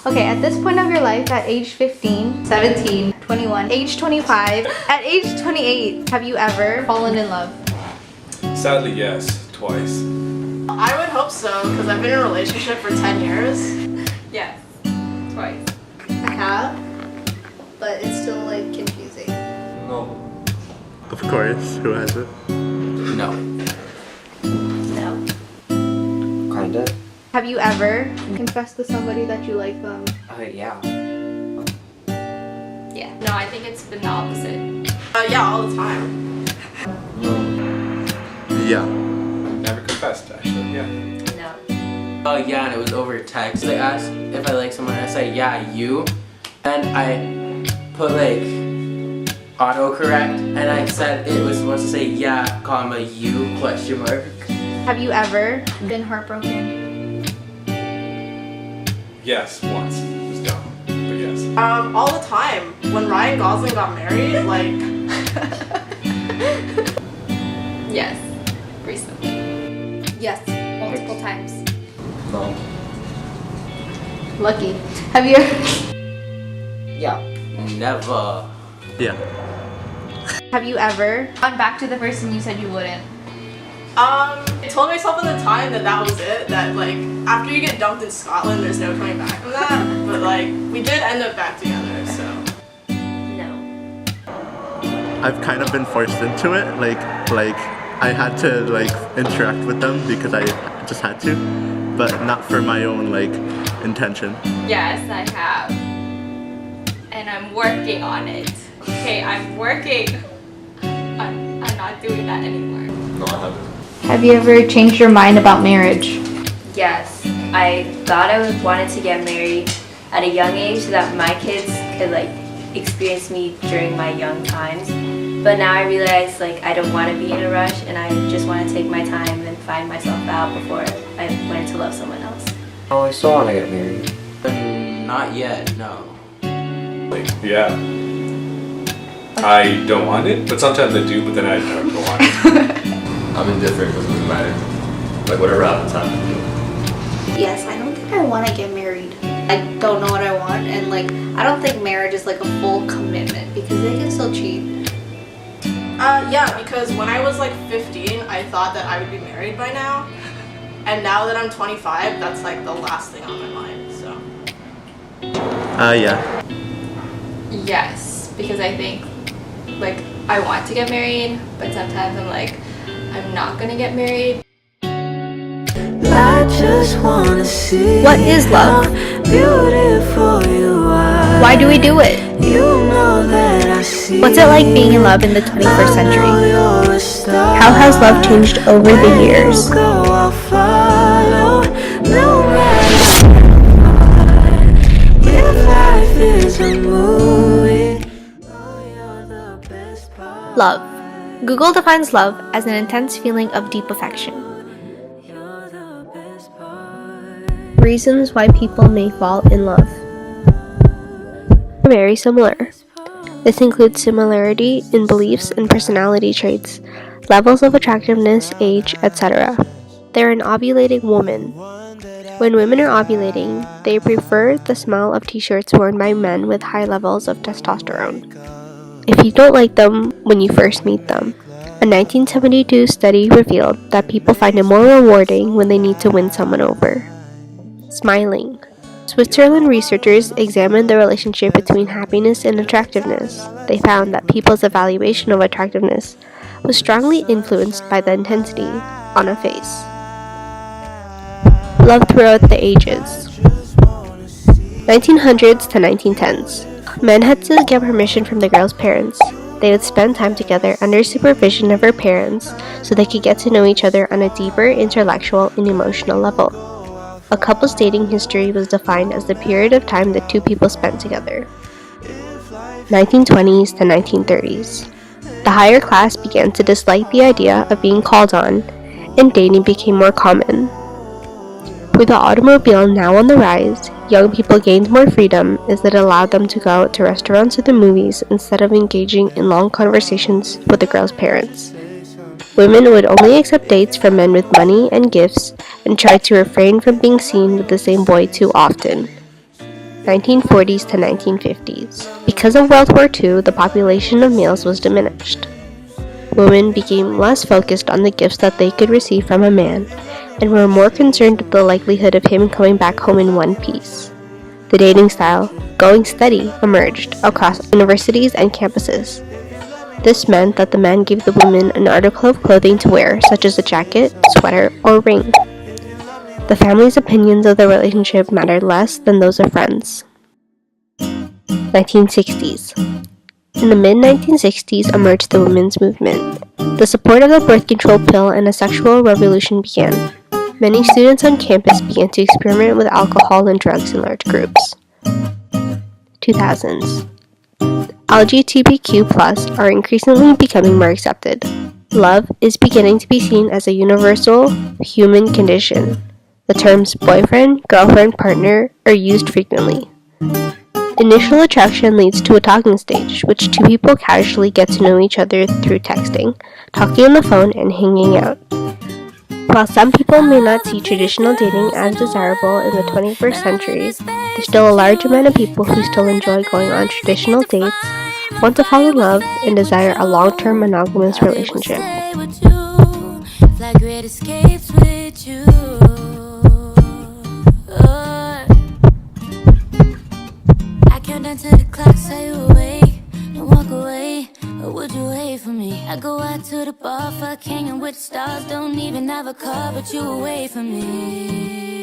Okay, at this point of your life, at age 15, 17, 21, age 25, at age 28, have you ever fallen in love? Sadly, yes. Twice. I would hope so, because I've been in a relationship for 10 years. Yes, twice. I have, but it's still like confusing. No. Of course, who hasn't? No. No. Kinda. Have you ever confessed to somebody that you like them? Yeah. Yeah. No, I think it's been the opposite. Yeah, all the time. Yeah. Never confessed, actually. Yeah. No. Oh yeah, and it was over text. They asked if I like someone, I said yeah, you. And I put like autocorrect, and I said it was supposed to say yeah, comma, you, question mark. Have you ever been heartbroken? Yes, once. It was dumb. But yes. All the time. When Ryan Gosling got married, like... Yes. Recently. Yes, multiple times. No. Lucky. Have you ever, Yeah. Never. Yeah. have you ever gone back to the person you said you wouldn't? I told myself at the time that was it, that like, after you get dumped in Scotland, there's no coming back from that. But like, we did end up back together, so... No. I've kind of been forced into it. Like I had to like interact with them because I just had to, but not for my own like intention. Yes, I have. And I'm working on it. Okay, I'm working. I'm not doing that anymore. No, I haven't. Have you ever changed your mind about marriage? Yes, I thought I wanted to get married at a young age so that my kids could like experience me during my young times. But now I realize like I don't want to be in a rush, and I just want to take my time and find myself out before I learn to love someone else. Oh, I still want to get married. Not yet, no. Like, yeah. I don't want it, but sometimes I do, but then I don't want it. I'm indifferent, doesn't really matter. Like whatever happens, happens. Yes, I don't think I want to get married. I don't know what I want, and like I don't think marriage is like a full commitment because they can still cheat. Yeah, because when I was like 15, I thought that I would be married by now. And now that I'm 25, that's like the last thing on my mind, so. Yeah. Yes, because I think like I want to get married, but sometimes I'm like, I'm not gonna get married. I just wanna see What is love? beautiful you are. Why do we do it? You know that I see. What's it like being in love in the 21st century? How has love changed over the years? Go, I'll follow, no matter what. If life is a movie, oh, you're the best part. Love. Google defines love as an intense feeling of deep affection. You're the best part. Reasons why people may fall in love. Very similar. This includes similarity in beliefs and personality traits, levels of attractiveness, age, etc. They're an ovulating woman. When women are ovulating, they prefer the smell of t-shirts worn by men with high levels of testosterone. If you don't like them when you first meet them, a 1972 study revealed that people find it more rewarding when they need to win someone over. Smiling. Switzerland researchers examined the relationship between happiness and attractiveness. They found that people's evaluation of attractiveness was strongly influenced by the intensity on a face. Love throughout the ages. 1900s to 1910s. Men had to get permission from the girl's parents. They would spend time together under supervision of her parents so they could get to know each other on a deeper intellectual and emotional level. A couple's dating history was defined as the period of time that two people spent together. 1920s to 1930s. The higher class began to dislike the idea of being called on, and dating became more common. With the automobile now on the rise, young people gained more freedom as it allowed them to go out to restaurants or the movies instead of engaging in long conversations with the girl's parents. Women would only accept dates from men with money and gifts and tried to refrain from being seen with the same boy too often. 1940s to 1950s. Because of World War II, the population of males was diminished. Women became less focused on the gifts that they could receive from a man and were more concerned with the likelihood of him coming back home in one piece. The dating style, going steady, emerged across universities and campuses. This meant that the man gave the woman an article of clothing to wear, such as a jacket, sweater, or ring. The family's opinions of the relationship mattered less than those of friends. 1960s. In the mid-1960s emerged the women's movement. The support of the birth control pill and a sexual revolution began. Many students on campus began to experiment with alcohol and drugs in large groups. 2000s. LGBTQ+ are increasingly becoming more accepted. Love is beginning to be seen as a universal human condition. The terms boyfriend, girlfriend, partner are used frequently. Initial attraction leads to a talking stage, which two people casually get to know each other through texting, talking on the phone, and hanging out. While some people may not see traditional dating as desirable in the 21st century, there's still a large amount of people who still enjoy going on traditional dates, want to fall in love, and desire a long-term monogamous relationship. To the clock, say you awake, and walk away, or would you wait for me? I go out to the bar, fuck hanging with the stars, don't even have a car, but you away from me.